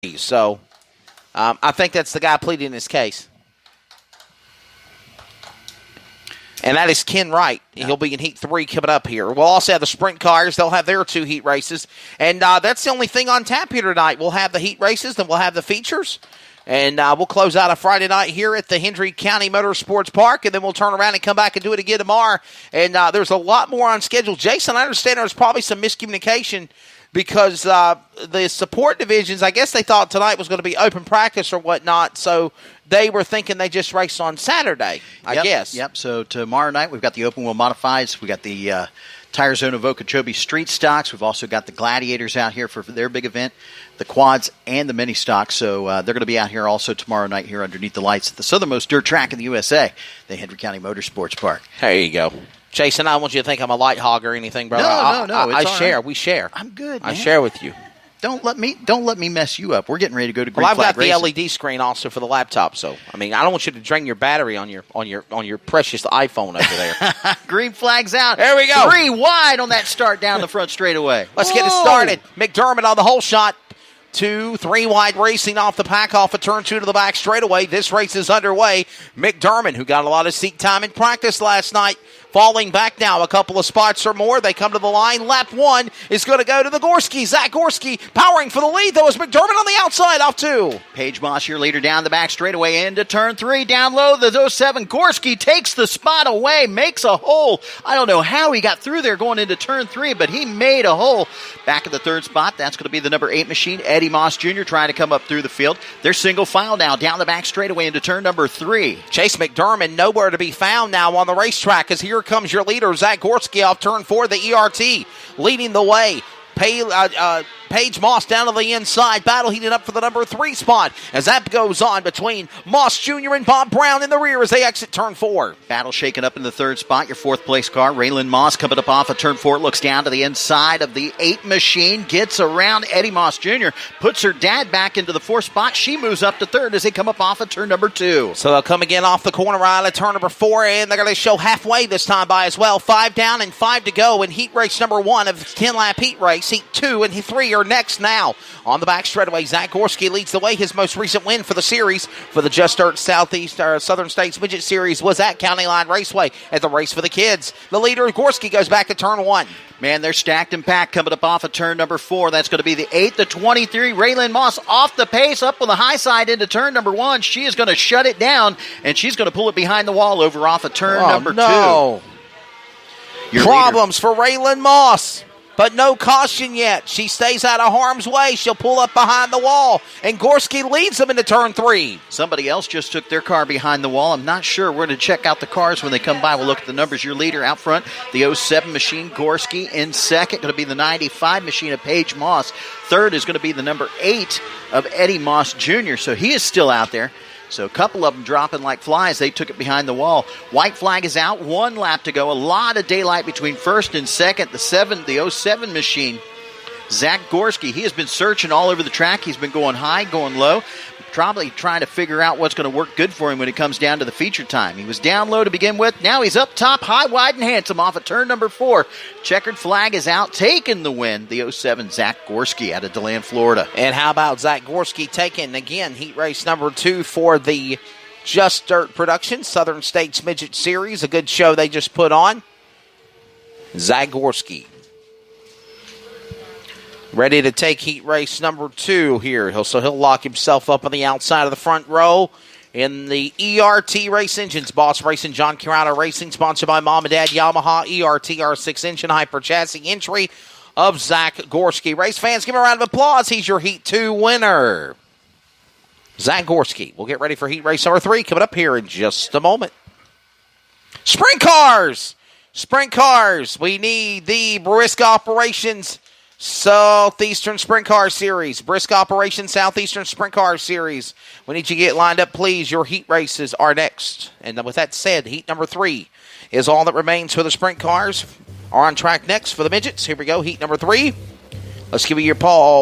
So I think that's the guy pleading his case. And that is Ken Wright. He'll be in Heat 3 coming up here. We'll also have the sprint cars. They'll have their 2 heat races. And that's the only thing on tap here tonight. We'll have the heat races, then we'll have the features. And we'll close out a Friday night here at the Hendry County Motorsports Park, and then we'll turn around and come back and do it again tomorrow. And there's a lot more on schedule. Jason, I understand there's probably some miscommunication because the support divisions, I guess they thought tonight was going to be open practice or whatnot, so they were thinking they just raced on Saturday, I guess. Yep, so tomorrow night we've got the open wheel modifieds. We got the Tire Zone of Okeechobee Street Stocks. We've also got the Gladiators out here for their big event, the quads and the mini stocks. So they're going to be out here also tomorrow night here underneath the lights at the southernmost dirt track in the USA, the Hendry County Motorsports Park. There you go. Jason, I don't want you to think I'm a light hog or anything, brother. No. I share. Right. We share. I'm good, man. I share with you. Don't let me mess you up. We're getting ready to go to Green Flag Flag Racing. I've got the LED screen also for the laptop, so I mean I don't want you to drain your battery on your precious iPhone over there. Green flag's out. There we go. 3 wide on that start down the front straightaway. Let's get it started. McDermott on the hole shot. 2, 3 wide racing off the pack off of turn 2 to the back straightaway. This race is underway. McDermott, who got a lot of seat time in practice last night, falling back now a couple of spots or more. They come to the line. Lap 1 is going to go to the Gorski. Zach Gorski powering for the lead, though, as McDermott on the outside off 2. Paige Moss, your leader, down the back straightaway into turn 3. Down low, the 07. Gorski takes the spot away, makes a hole. I don't know how he got through there going into turn 3, but he made a hole. Back at the 3rd spot, that's going to be the number 8 machine, Eddie Moss Jr. trying to come up through the field. They're single file now down the back straightaway into turn number 3. Chase McDermott nowhere to be found now on the racetrack as here comes your leader, Zach Gorski, off turn 4, the ERT, leading the way. Paige Moss down to the inside. Battle heated up for the number 3 spot as that goes on between Moss Jr. and Bob Brown in the rear as they exit turn 4. Battle shaken up in the 3rd spot. Your 4th place car, Raylan Moss, coming up off of turn 4. Looks down to the inside of the 8 machine. Gets around Eddie Moss Jr. Puts her dad back into the 4th spot. She moves up to 3rd as they come up off of turn number 2. So they'll come again off the corner right at turn number 4, and they're going to show halfway this time by as well. 5 down and 5 to go in heat race number 1 of the 10-lap heat race. Heat 2 and 3 are next now. On the back straightaway, Zach Gorski leads the way. His most recent win for the series for the Just Dirt Southern States Midget Series was at County Line Raceway at the Race for the Kids. The leader, Gorski, goes back to turn 1. Man, they're stacked and packed coming up off of turn number 4. That's going to be the 8, the 23. Raylan Moss off the pace, up on the high side into turn number 1. She is going to shut it down, and she's going to pull it behind the wall over off of turn number 2. Problems for Raylan Moss. But no caution yet. She stays out of harm's way. She'll pull up behind the wall. And Gorski leads them into turn 3. Somebody else just took their car behind the wall. I'm not sure. We're going to check out the cars when they come by. We'll look at the numbers. Your leader out front, the 07 machine, Gorski. In second, going to be the 95 machine of Paige Moss. Third is going to be the number 8 of Eddie Moss Jr. So he is still out there. So a couple of them dropping like flies. They took it behind the wall. White flag is out. 1 lap to go. A lot of daylight between first and second. The 07 machine, Zach Gorski, he has been searching all over the track. He's been going high, going low, probably trying to figure out what's going to work good for him when it comes down to the feature time. He was down low to begin with. Now he's up top, high, wide, and handsome off of turn number 4. Checkered flag is out, taking the win. The 07 Zach Gorski out of DeLand, Florida. And how about Zach Gorski taking, again, heat race number 2 for the Just Dirt Productions Southern States Midget Series. A good show they just put on. Zach Gorski ready to take heat race number 2 here. He'll lock himself up on the outside of the front row in the ERT Race Engines. Boss Racing, John Carano Racing, sponsored by Mom and Dad Yamaha. ERT R6 engine hyper chassis entry of Zach Gorski. Race fans, give him a round of applause. He's your Heat 2 winner. Zach Gorski. We'll get ready for heat race number 3 coming up here in just a moment. Sprint cars. Sprint cars. We need the Brisk Operations Southeastern Sprint Car Series. Brisk Operation Southeastern Sprint Car Series. We need you to get lined up, please. Your heat races are next. And with that said, heat number 3 is all that remains for the sprint cars. Are on track next for the midgets. Here we go, heat number 3. Let's give you your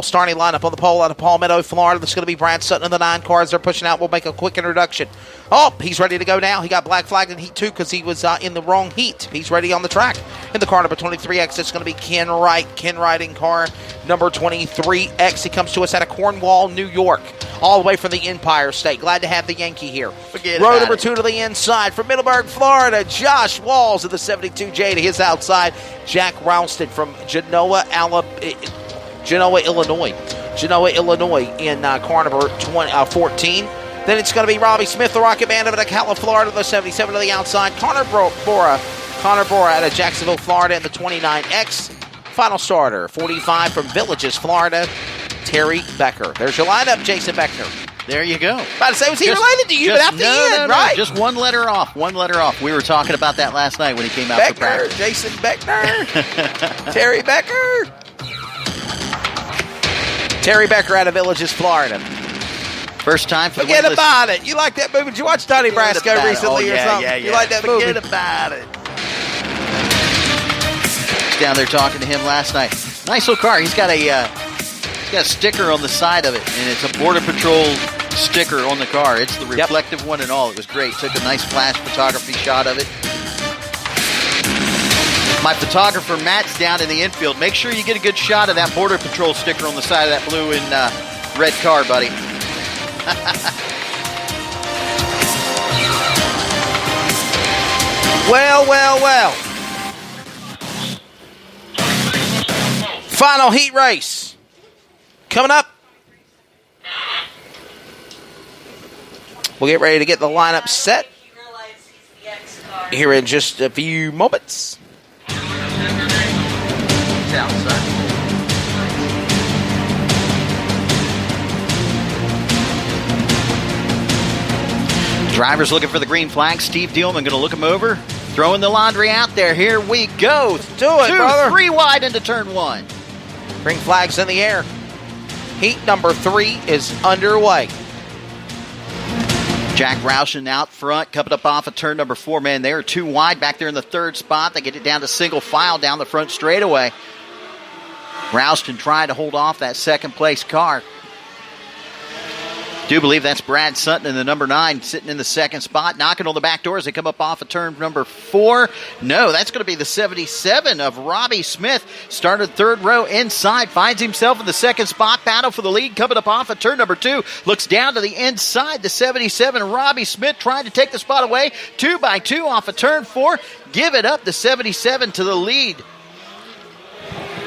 starting lineup on the pole out of Palmetto, Florida. That's going to be Brad Sutton and the 9 cars they're pushing out. We'll make a quick introduction. Oh, he's ready to go now. He got black flagged in heat 2 because he was in the wrong heat. He's ready on the track. In the car number 23X, it's going to be Ken Wright. Ken Wright in car number 23X. He comes to us out of Cornwall, New York, all the way from the Empire State. Glad to have the Yankee here. Row number 2 to the inside from Middleburg, Florida. Josh Walls of the 72J to his outside. Jack Ralston from Genoa, Illinois. In car number 14. Then it's going to be Robbie Smith, the Rocket Man of Ocala, Florida, the 77 to the outside. Connor Bora out of Jacksonville, Florida, in the 29X. Final starter, 45 from Villages, Florida, Terry Becker. There's your lineup, Jason Beckner. There you go. About to say, was he related to you? But at the end, right? Just one letter off. We were talking about that last night when he came out for practice. Jason Beckner. Terry Becker. Terry Becker out of Villages, Florida. First time for Forget about it. You like that movie? Did you watch Donnie Brasco recently or something? Yeah. You like that movie? Forget about it. Down there talking to him last night. Nice little car. He's got a sticker on the side of it, and it's a Border Patrol sticker on the car. It's the reflective one and all. It was great. Took a nice flash photography shot of it. My photographer, Matt's down in the infield. Make sure you get a good shot of that Border Patrol sticker on the side of that blue and red car, buddy. Well. Final heat race coming up. We'll get ready to get the lineup set here in just a few moments. Drivers looking for the green flag. Steve Dielman going to look him over. Throwing the laundry out there. Here we go. Let's do it, brother. 3 wide into turn 1. Green flag's in the air. Heat number 3 is underway. Jack Roushing out front, coming up off of turn number 4. Man, they are 2 wide back there in the 3rd spot. They get it down to single file down the front straightaway. Rouston trying to hold off that second place car. Do believe that's Brad Sutton in the number 9 sitting in the 2nd spot, knocking on the back door as they come up off of turn number 4. No, that's going to be the 77 of Robbie Smith. Started 3rd row inside, finds himself in the 2nd spot, battle for the lead coming up off of turn number 2. Looks down to the inside, the 77, Robbie Smith trying to take the spot away. 2 by 2 off of turn 4. Give it up, the 77 to the lead.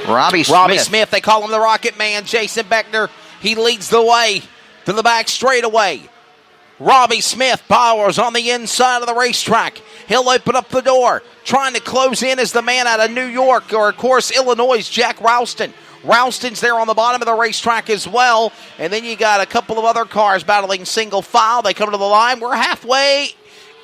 Robbie Smith, they call him the Rocket Man. Jason Beckner, he leads the way to the back straightaway. Robbie Smith powers on the inside of the racetrack. He'll open up the door. Trying to close in is the man out of New York, or of course Illinois, Jack Ralston. Ralston's there on the bottom of the racetrack as well. And then you got a couple of other cars battling single file. They come to the line. We're halfway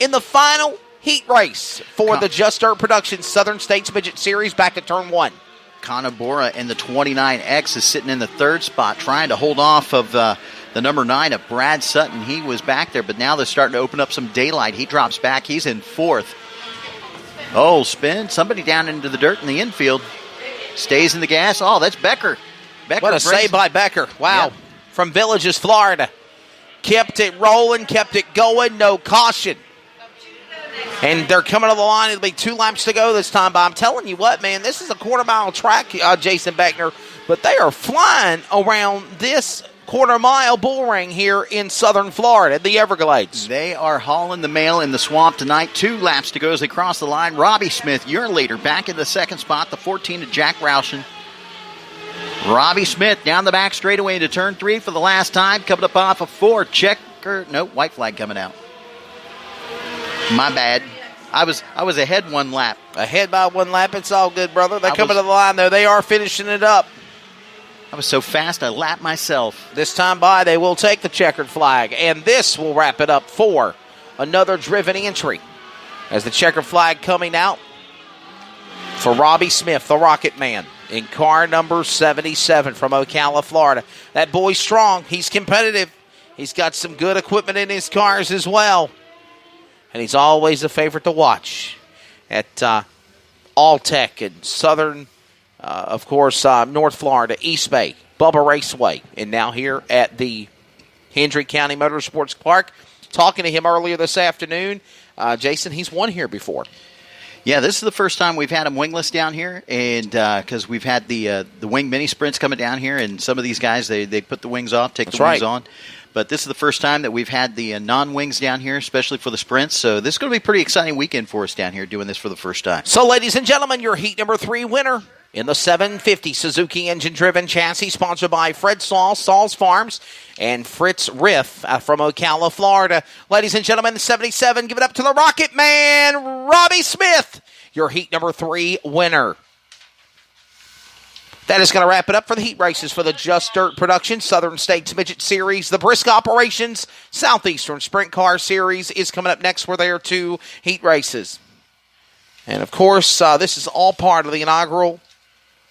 in the final heat race for the Just Dirt Productions Southern States Midget Series back at turn 1. Connor Bora in the 29X is sitting in the 3rd spot, trying to hold off of the number 9 of Brad Sutton. He was back there, but now they're starting to open up some daylight. He drops back. He's in 4th. Oh, spin. Somebody down into the dirt in the infield. Stays in the gas. Oh, that's Becker. What a save by Becker. Wow. Yep. From Villages, Florida. Kept it rolling, kept it going. No caution. And they're coming to the line. It'll be 2 laps to go this time. But I'm telling you what, man, this is a quarter-mile track, Jason Beckner. But they are flying around this quarter-mile bull ring here in southern Florida, the Everglades. They are hauling the mail in the swamp tonight. 2 laps to go as they cross the line. Robbie Smith, your leader, back in the 2nd spot. The 14 of Jack Roushing. Robbie Smith down the back straightaway into turn 3 for the last time. Coming up off of 4. White flag coming out. My bad. I was ahead 1 lap. Ahead by 1 lap. It's all good, brother. They're coming to the line, though. They are finishing it up. I was so fast I lapped myself. This time by, they will take the checkered flag. And this will wrap it up for another driven entry. As the checkered flag coming out for Robbie Smith, the Rocket Man, in car number 77 from Ocala, Florida. That boy's strong. He's competitive. He's got some good equipment in his cars as well. And he's always a favorite to watch at Alltech and Southern, of course, North Florida, East Bay, Bubba Raceway, and now here at the Hendry County Motorsports Park. Talking to him earlier this afternoon. Jason, he's won here before. Yeah, this is the first time we've had them wingless down here, and because we've had the wing mini sprints coming down here, and some of these guys they put the wings off, take the wings on. But this is the first time that we've had the non-wings down here, especially for the sprints. So this is going to be a pretty exciting weekend for us down here doing this for the first time. So, ladies and gentlemen, your heat number 3 winner in the 750 Suzuki engine-driven chassis, sponsored by Fred Saul's Farms and Fritz Riff from Ocala, Florida. Ladies and gentlemen, the 77, give it up to the Rocket Man, Robbie Smith, your heat number 3 winner. That is going to wrap it up for the heat races for the Just Dirt Productions Southern States Midget Series. The Brisk Operations Southeastern Sprint Car Series is coming up next for their 2 heat races. And, of course, this is all part of the inaugural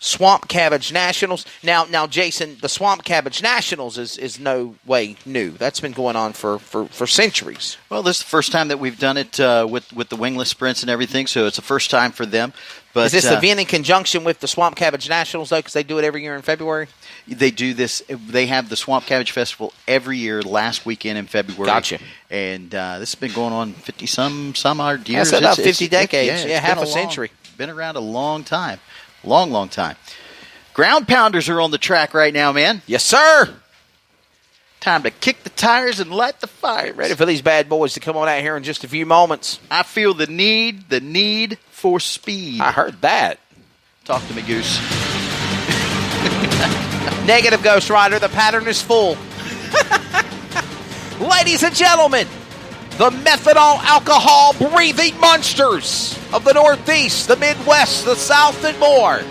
Swamp Cabbage Nationals. Now, Jason, the Swamp Cabbage Nationals is no way new. That's been going on for centuries. Well, this is the first time that we've done it with the wingless sprints and everything, so it's the first time for them. But, is this event in conjunction with the Swamp Cabbage Nationals, though, because they do it every year in February? They do this. They have the Swamp Cabbage Festival every year, last weekend in February. Gotcha. And this has been going on 50-some odd years. That's about 50 decades. Yeah, half a century. Been around a long time. Long time. Ground pounders are on the track right now, man. Yes, sir. Time to kick the tires and light the fire. Ready for these bad boys to come on out here in just a few moments. I feel the need for speed. I heard that. Talk to me, Goose. Negative, Ghost Rider. The pattern is full. Ladies and gentlemen, the methanol alcohol breathing monsters of the Northeast, the Midwest, the South, and more,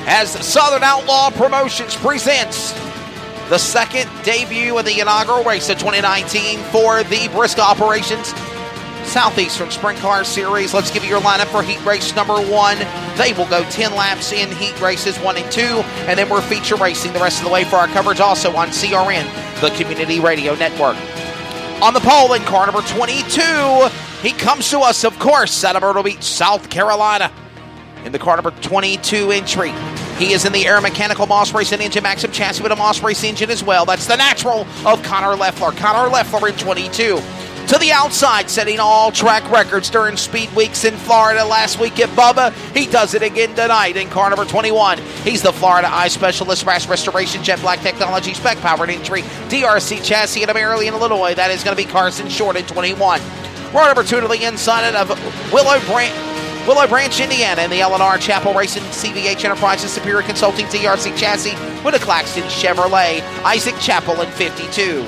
as Southern Outlaw Promotions presents the second debut of the inaugural race of 2019 for the Brisk Operations Southeastern Sprint Car Series. Let's give you your lineup for heat race number 1. They will go 10 laps in heat races 1 and 2, and then we're feature racing the rest of the way for our coverage also on CRN, the Community Radio Network. On the pole in car number 22, he comes to us, of course, out of Myrtle Beach, South Carolina. In the car number 22 entry, he is in the Air Mechanical Moss Racing Engine Maxim chassis with a Moss Race engine as well. That's the natural of Connor Leffler. Connor Leffler in 22. To the outside, setting all track records during speed weeks in Florida last week at Bubba. He does it again tonight in car number 21. He's the Florida Eye Specialist, Rash Restoration, Jet Black Technology, Spec Powered Entry, DRC chassis in Maryland, Illinois. That is going to be Carson Short in 21. Row number 2 to the inside of Willow Branch, Indiana, in the L&R Chapel Racing CVH Enterprises Superior Consulting DRC chassis with a Claxton Chevrolet. Isaac Chappell in 52.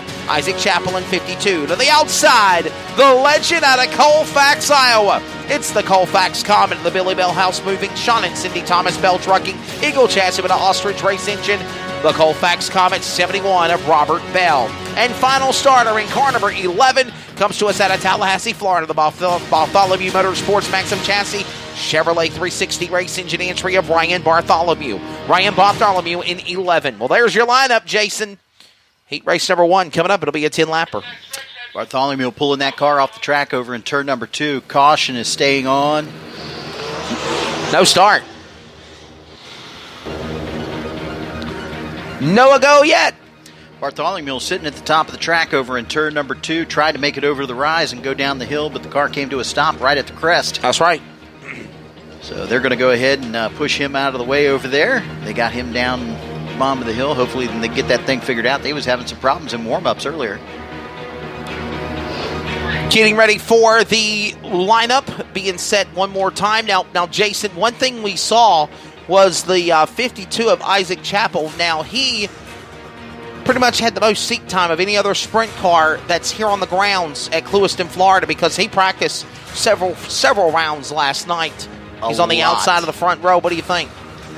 To the outside, the legend out of Colfax, Iowa. It's the Colfax Comet, the Billy Bell House Moving, Sean and Cindy Thomas Bell Trucking, Eagle chassis with an Ostrich Race engine. The Colfax Comet 71 of Robert Bell. And final starter in car number 11 comes to us out of Tallahassee, Florida, the Bartholomew Motorsports Maxim chassis, Chevrolet 360 race engine entry of Ryan Bartholomew. Ryan Bartholomew in 11. Well, there's your lineup, Jason. Heat race number 1 coming up. It'll be a 10-lapper. Bartholomew pulling that car off the track over in turn number 2. Caution is staying on. No start. No go yet. Bartholomew sitting at the top of the track over in turn number 2. Tried to make it over the rise and go down the hill, but the car came to a stop right at the crest. That's right. So they're going to go ahead and push him out of the way over there. They got him down the bottom of the hill. Hopefully they get that thing figured out. They was having some problems in warm-ups earlier. Getting ready for the lineup being set one more time. Now, Jason, one thing we saw was the 52 of Isaac Chappell. Now, he pretty much had the most seat time of any other sprint car that's here on the grounds at Clewiston, Florida, because he practiced several rounds last night. He's on the outside of the front row. What do you think?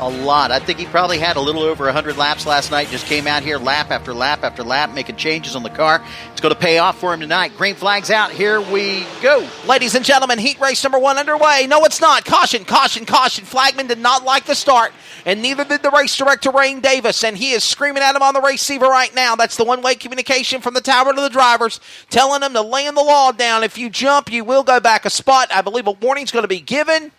A lot. I think he probably had a little over 100 laps last night. Just came out here lap after lap after lap, making changes on the car. It's going to pay off for him tonight. Green flag's out. Here we go. Ladies and gentlemen, heat race number 1 underway. No, it's not. Caution, caution, caution. Flagman did not like the start, and neither did the race director, Rain Davis, and he is screaming at him on the receiver right now. That's the one-way communication from the tower to the drivers, telling them to lay the law down. If you jump, you will go back a spot. I believe a warning's going to be given.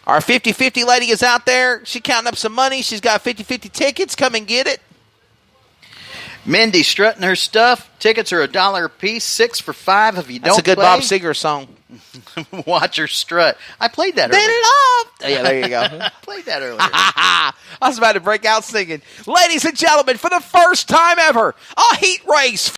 Our 50-50 lady is out there. She's counting up some money. She's got 50-50 tickets. Come and get it. Mindy strutting her stuff. Tickets are $1 a piece, 6 for $5 if you don't play. That's a good Bob Seger song. Watch her strut. I played that Did earlier. it up. Yeah, there you go. Played that earlier. I was about to break out singing. Ladies and gentlemen, for the first time ever, a heat race.